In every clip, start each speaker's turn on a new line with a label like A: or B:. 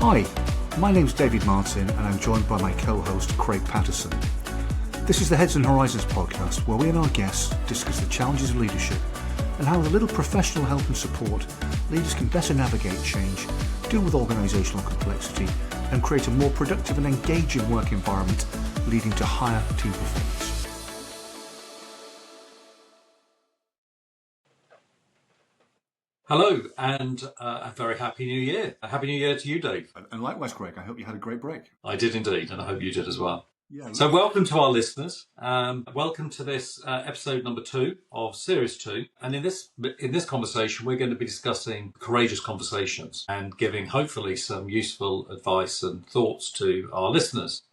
A: Hi, my name's David Martin and I'm joined by my co-host Craig Patterson. This is the Heads and Horizons podcast where we and our guests discuss the challenges of leadership and how with a little professional help and support, leaders can better navigate change, deal with organisational complexity and create a more productive and engaging work environment leading to higher team performance.
B: Hello and a very Happy New Year. A Happy New Year to you, Dave.
A: And likewise, Craig, I hope you had a great break.
B: I did indeed, and I hope you did as well.
A: Yeah,
B: so welcome to our listeners. Welcome to this episode number 2 of Series 2. And in this conversation, we're going to be discussing courageous conversations and giving hopefully some useful advice and thoughts to our listeners.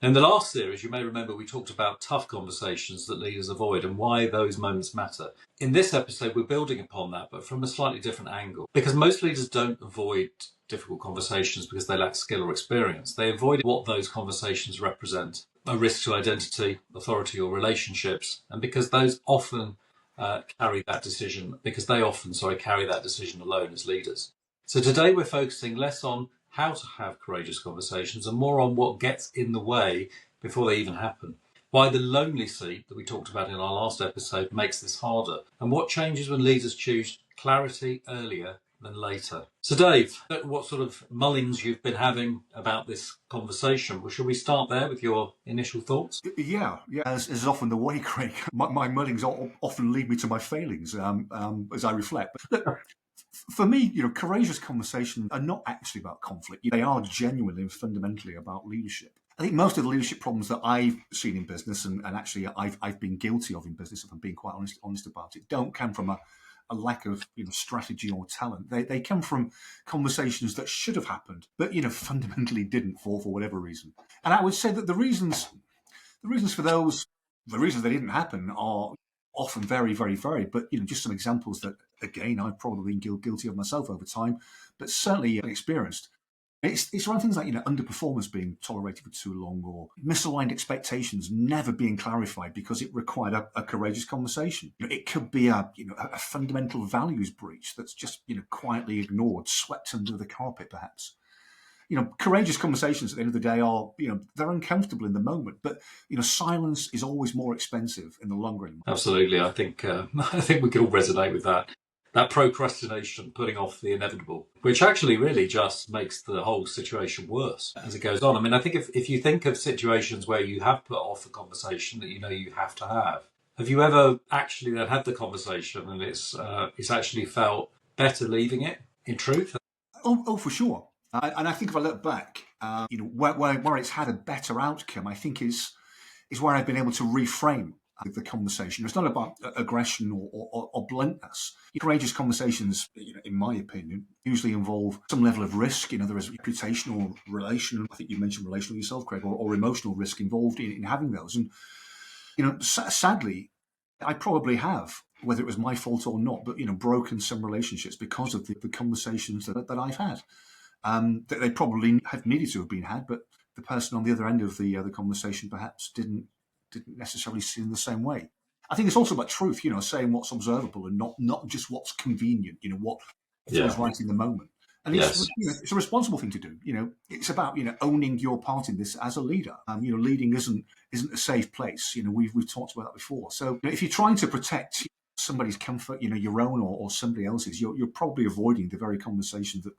B: In the last series, you may remember we talked about tough conversations that leaders avoid and why those moments matter. In this episode, we're building upon that, but from a slightly different angle. Because most leaders don't avoid difficult conversations because they lack skill or experience. They avoid what those conversations represent, a risk to identity, authority, or relationships, and because those often carry that decision alone as leaders. So today we're focusing less on how to have courageous conversations and more on what gets in the way before they even happen. Why the lonely seat that we talked about in our last episode makes this harder, and what changes when leaders choose clarity earlier than later. So Dave, what sort of mullings you've been having about this conversation? Well, shall we start there with your initial thoughts?
A: Yeah. As is often the way, Craig, my mullings often lead me to my failings as I reflect. But look, for me, courageous conversations are not actually about conflict. They are genuinely and fundamentally about leadership. I think most of the leadership problems that I've seen in business, and actually I've been guilty of in business, if I'm being quite honest about it, don't come from a lack of strategy or talent. They come from conversations that should have happened, but fundamentally didn't for whatever reason. And I would say that the reasons for those, the reasons they didn't happen are often very, very varied. But just some examples that, again, I've probably been guilty of myself over time, but certainly experienced. It's around things like underperformance being tolerated for too long, or misaligned expectations never being clarified because it required a courageous conversation. It could be a fundamental values breach that's just quietly ignored, swept under the carpet, perhaps. Courageous conversations at the end of the day are, they're uncomfortable in the moment, but, silence is always more expensive in the long run.
B: Absolutely. I think we could all resonate with that. That procrastination, putting off the inevitable, which actually really just makes the whole situation worse as it goes on. I mean, I think if you think of situations where you have put off a conversation that you have to have you ever actually then had the conversation and it's actually felt better leaving it, in truth?
A: Oh, for sure. And I think if I look back, where it's had a better outcome, I think is where I've been able to reframe the conversation. It's not about aggression or bluntness. Courageous conversations, in my opinion, usually involve some level of risk. There is reputational, relational. I think you mentioned relational yourself, Craig, or emotional risk involved in having those. And sadly, I probably have, whether it was my fault or not, but broken some relationships because of the conversations that I've had. That they probably have needed to have been had, but the person on the other end of the conversation perhaps didn't necessarily see in the same way. I think it's also about truth, saying what's observable and not just what's convenient, what feels right in the moment. And it's a responsible thing to do. It's about owning your part in this as a leader. Leading isn't a safe place. We've talked about that before. So if you're trying to protect somebody's comfort, your own or somebody else's, you're probably avoiding the very conversation that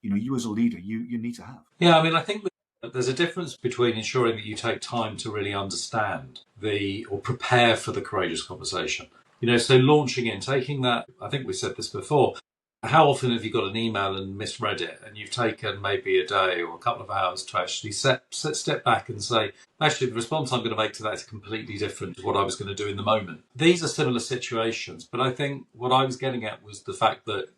A: you as a leader you need to have.
B: Yeah, I mean, I think there's a difference between ensuring that you take time to really understand or prepare for the courageous conversation. So launching in, taking that, I think we said this before, how often have you got an email and misread it and you've taken maybe a day or a couple of hours to actually step back and say, actually, the response I'm going to make to that is completely different to what I was going to do in the moment. These are similar situations, but I think what I was getting at was the fact that,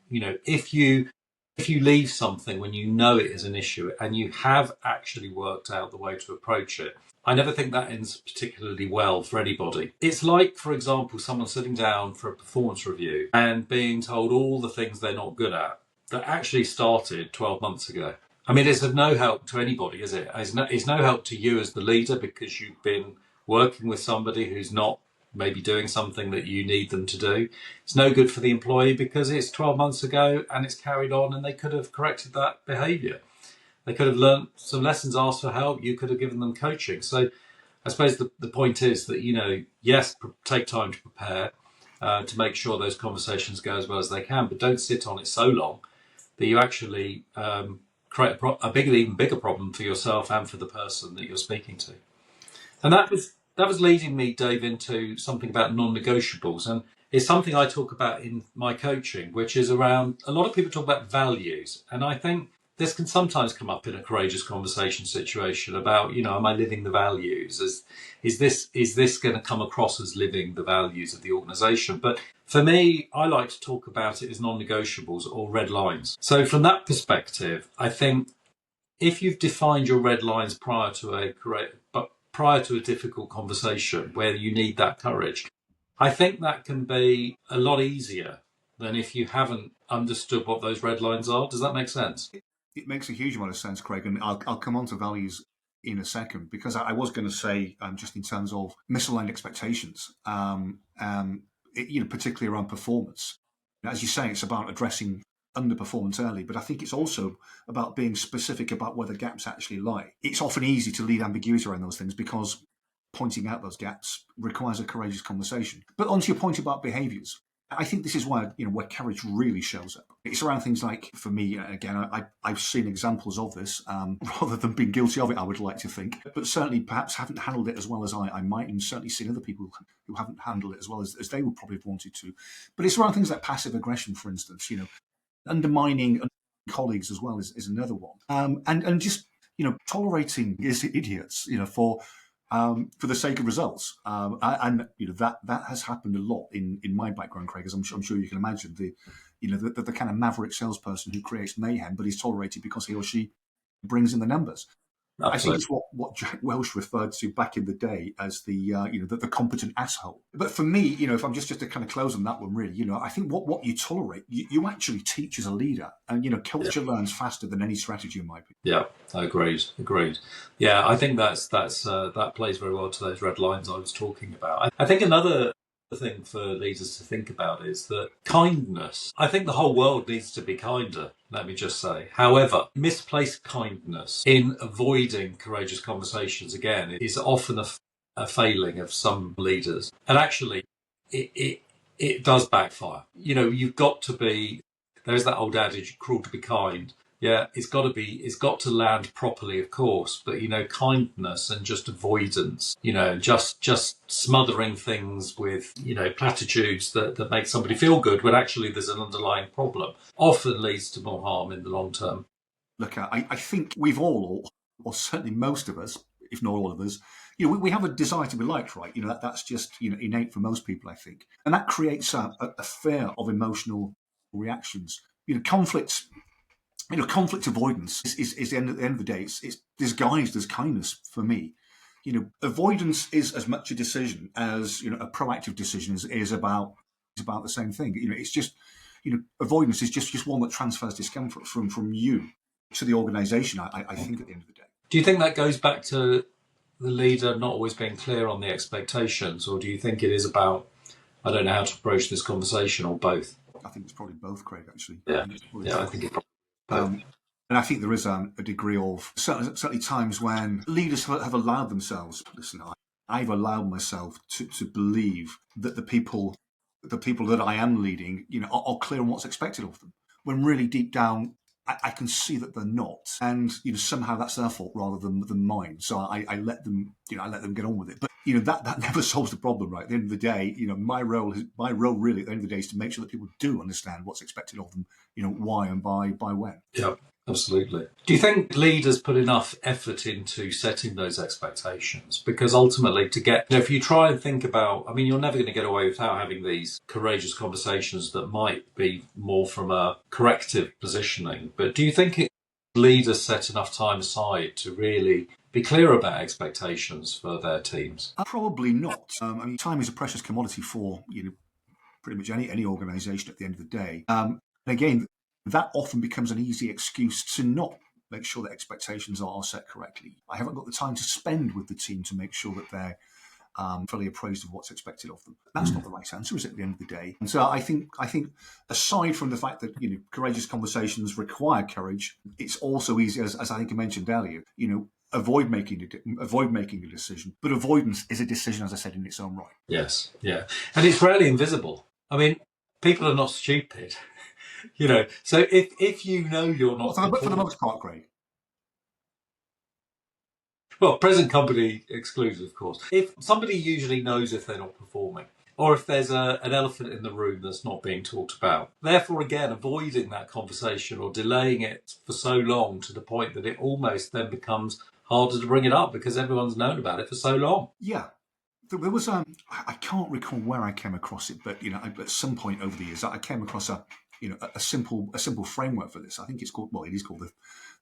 B: if you leave something when it is an issue and you have actually worked out the way to approach it, I never think that ends particularly well for anybody. It's like, for example, someone sitting down for a performance review and being told all the things they're not good at that actually started 12 months ago. I mean, it's of no help to anybody, is it? It's no help to you as the leader because you've been working with somebody who's not maybe doing something that you need them to do. It's no good for the employee because it's 12 months ago and it's carried on and they could have corrected that behaviour. They could have learned some lessons, asked for help. You could have given them coaching. So I suppose the point is that, yes, take time to prepare, to make sure those conversations go as well as they can, but don't sit on it so long that you actually create even bigger problem for yourself and for the person that you're speaking to. And that was leading me, Dave, into something about non-negotiables. And it's something I talk about in my coaching, which is around, a lot of people talk about values. And I think this can sometimes come up in a courageous conversation situation about, am I living the values? Is this going to come across as living the values of the organisation? But for me, I like to talk about it as non-negotiables or red lines. So from that perspective, I think if you've defined your red lines prior to a difficult conversation where you need that courage, I think that can be a lot easier than if you haven't understood what those red lines are. Does that make sense?
A: It makes a huge amount of sense, Craig, and I'll come on to values in a second, because I was going to say, just in terms of misaligned expectations, particularly around performance. As you say, it's about addressing underperformance early, but I think it's also about being specific about where the gaps actually lie. It's often easy to lead ambiguity around those things because pointing out those gaps requires a courageous conversation. But onto your point about behaviours, I think this is where courage really shows up. It's around things like, for me, again, I've seen examples of this, rather than being guilty of it, I would like to think, but certainly perhaps haven't handled it as well as I might, and certainly seen other people who haven't handled it as well as they would probably have wanted to. But it's around things like passive aggression, for instance, undermining colleagues as well is another one. And just, tolerating idiots, for the sake of results. And that has happened a lot in my background, Craig, as I'm sure you can imagine. The kind of maverick salesperson who creates mayhem, but is tolerated because he or she brings in the numbers.
B: Absolutely.
A: I think it's what Jack Welch referred to back in the day as the competent asshole. But for me, if I'm just to kind of close on that one, really, I think what you tolerate, you actually teach as a leader, and culture learns faster than any strategy, in my opinion.
B: Yeah, agreed. Yeah, I think that plays very well to those red lines I was talking about. I think another thing for leaders to think about is that kindness. I think the whole world needs to be kinder, let me just say. However, misplaced kindness in avoiding courageous conversations, again, is often a failing of some leaders. And actually, it does backfire. You've got to be, there's that old adage, cruel to be kind. Yeah, it's got to land properly, of course, but kindness and just avoidance, just smothering things with, platitudes that make somebody feel good when actually there's an underlying problem, often leads to more harm in the long term.
A: Look, I think we've all, or certainly most of us, if not all of us, we have a desire to be liked, right? That's just innate for most people, I think, and that creates a fear of emotional reactions. Conflict avoidance is at the end of the day, it's disguised as kindness for me. Avoidance is as much a decision as a proactive decision is about the same thing. It's just avoidance is just one that transfers discomfort from you to the organisation. I think at the end of the day.
B: Do you think that goes back to the leader not always being clear on the expectations, or do you think it is about, I don't know how to approach this conversation, or both?
A: I think it's probably both, Craig. Actually,
B: I think it's
A: and I think there is a degree of certainly times when leaders have allowed themselves. Listen, I've allowed myself to believe that the people that I am leading, are clear on what's expected of them. When really deep down, I can see that they're not, and somehow that's their fault rather than mine. So I let them, I let them get on with it. But that never solves the problem, right? At the end of the day, my role really at the end of the day is to make sure that people do understand what's expected of them, why and by when.
B: Yeah. Absolutely. Do you think leaders put enough effort into setting those expectations? Because ultimately, to get, if you try and think about, you're never going to get away without having these courageous conversations that might be more from a corrective positioning. But do you think leaders set enough time aside to really be clear about expectations for their teams?
A: Probably not. Time is a precious commodity for pretty much any organisation at the end of the day. And again, that often becomes an easy excuse to not make sure that expectations are set correctly. I haven't got the time to spend with the team to make sure that they're fully appraised of what's expected of them. That's not the right answer, is it, at the end of the day? And so I think aside from the fact that courageous conversations require courage, it's also easy, as I think I mentioned earlier, avoid making a decision. But avoidance is a decision, as I said, in its own right.
B: Yes, yeah, and it's rarely invisible. I mean, people are not stupid, So if you're not,
A: But for the most part, Craig.
B: Well, present company excluded, of course. If somebody usually knows if they're not performing, or if there's an elephant in the room that's not being talked about. Therefore, again, avoiding that conversation or delaying it for so long to the point that it almost then becomes harder to bring it up because everyone's known about it for so long.
A: Yeah. There was I can't recall where I came across it, but at some point over the years, I came across a simple framework for this. I think it is called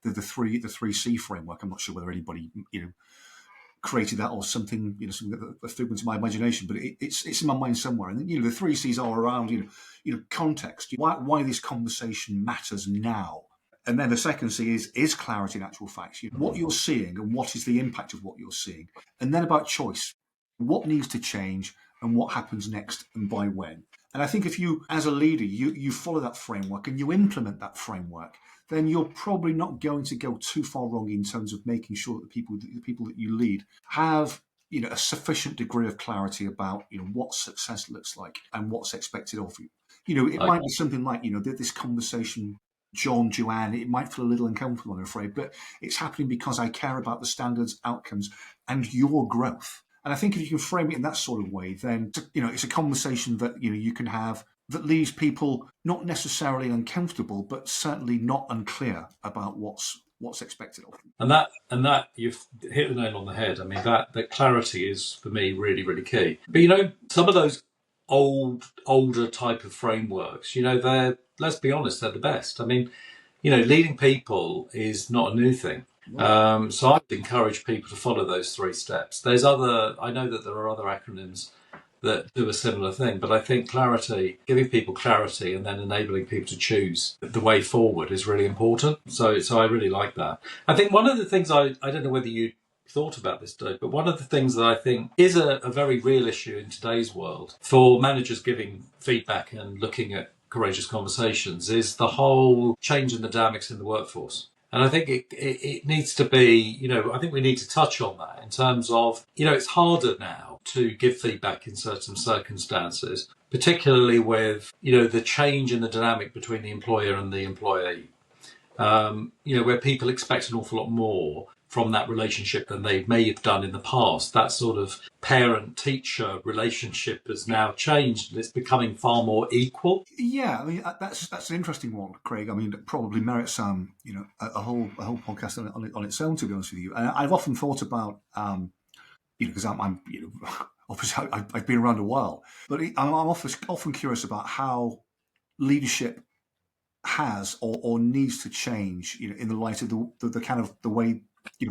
A: the 3C framework. I'm not sure whether anybody created that or something that flew into my imagination, but it's in my mind somewhere. And the 3 C's are around context, why this conversation matters now. And then the second C is clarity in actual facts. What you're seeing and what is the impact of what you're seeing. And then about choice. What needs to change and what happens next and by when. And I think if you, as a leader, you follow that framework and you implement that framework, then you're probably not going to go too far wrong in terms of making sure that the people that you lead have a sufficient degree of clarity about what success looks like and what's expected of you. It might be something like this conversation, John, Joanne, it might feel a little uncomfortable, I'm afraid, but it's happening because I care about the standards, outcomes, and your growth. And I think if you can frame it in that sort of way, then it's a conversation that you can have that leaves people not necessarily uncomfortable, but certainly not unclear about what's expected of them.
B: And that you've hit the nail on the head. I mean, that clarity is for me really, really key. But some of those older type of frameworks, let's be honest, they're the best. I mean, leading people is not a new thing. So I'd encourage people to follow those 3 steps. I know that there are other acronyms that do a similar thing, but I think clarity, giving people clarity and then enabling people to choose the way forward is really important. So I really like that. I think one of the things, I don't know whether you thought about this, Dave, but one of the things that I think is a very real issue in today's world for managers giving feedback and looking at courageous conversations is the whole change in the dynamics in the workforce. And I think it needs to be, I think we need to touch on that in terms of, it's harder now to give feedback in certain circumstances, particularly with, the change in the dynamic between the employer and the employee, where people expect an awful lot more from that relationship than they may have done in the past. That sort of parent-teacher relationship has now changed and it's becoming far more equal.
A: Yeah, I mean, that's an interesting one, Craig. I mean, it probably merits a whole podcast on its own, to be honest with you. And I've often thought about, because I'm obviously I've been around a while, but I'm often curious about how leadership has or needs to change, in the light of the kind of the way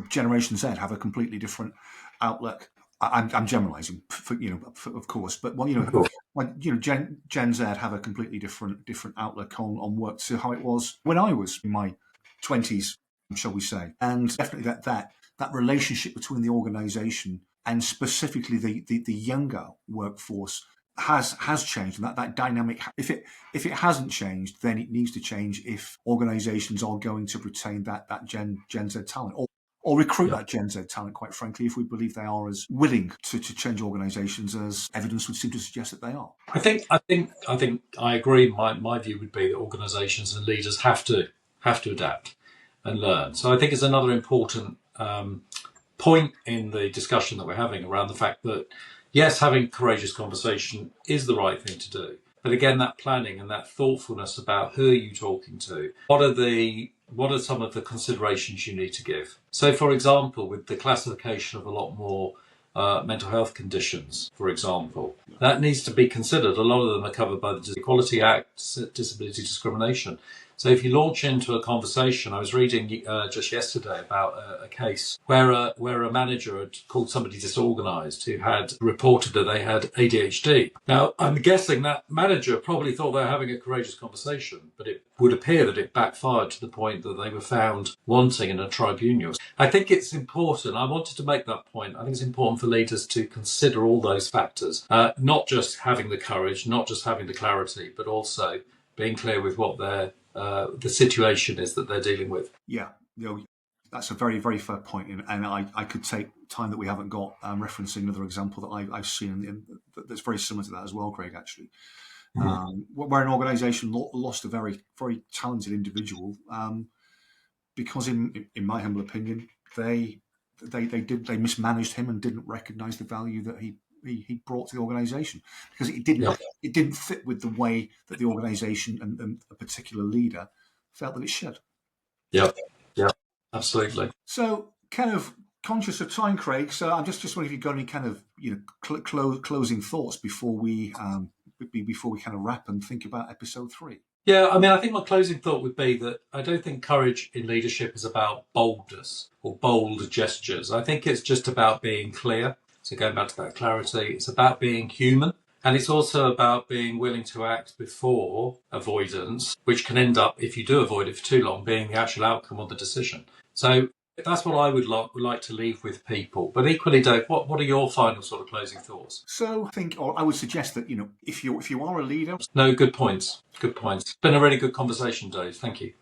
A: Generation Z have a completely different outlook. I'm generalising, of course, but Gen Z have a completely different outlook on work to how it was when I was in my 20s, shall we say, and definitely that relationship between the organisation and specifically the younger workforce has changed, and that dynamic. If it hasn't changed, then it needs to change if organisations are going to retain that Gen Z talent or recruit that Gen Z talent, quite frankly, if we believe they are as willing to change organisations as evidence would seem to suggest that they are.
B: I think I agree. My view would be that organisations and leaders have to adapt and learn. So I think it's another important point in the discussion that we're having around the fact that, yes, having courageous conversation is the right thing to do. But again, that planning and that thoughtfulness about who are you talking to? What are some of the considerations you need to give? So, for example, with the classification of a lot more mental health conditions, for example, that needs to be considered. A lot of them are covered by the Equality Act, Disability Discrimination. So if you launch into a conversation, I was reading just yesterday about a case where a manager had called somebody disorganised who had reported that they had ADHD. Now, I'm guessing that manager probably thought they were having a courageous conversation, but it would appear that it backfired to the point that they were found wanting in a tribunal. I think it's important. I wanted to make that point. I think it's important for leaders to consider all those factors, not just having the courage, not just having the clarity, but also being clear with what the situation is that they're dealing with.
A: Yeah, that's a very, very fair point, and I could take time that we haven't got referencing another example that I've seen that's very similar to that as well, Greg, actually. Where an organisation lost a very, very talented individual because, in my humble opinion, they mismanaged him and didn't recognise the value that he brought to the organisation, because it didn't fit with the way that the organisation and a particular leader felt that it should.
B: Yeah, absolutely.
A: So, kind of conscious of time, Craig. So, I'm just wondering if you've got any kind of closing thoughts before we kind of wrap and think about episode 3.
B: Yeah, I mean, I think my closing thought would be that I don't think courage in leadership is about boldness or bold gestures. I think it's just about being clear. So going back to that clarity, it's about being human. And it's also about being willing to act before avoidance, which can end up, if you do avoid it for too long, being the actual outcome of the decision. So that's what I would like to leave with people. But equally, Dave, what are your final sort of closing thoughts?
A: So I would suggest that, if you are a leader.
B: No, good points. Good points. It's been a really good conversation, Dave. Thank you.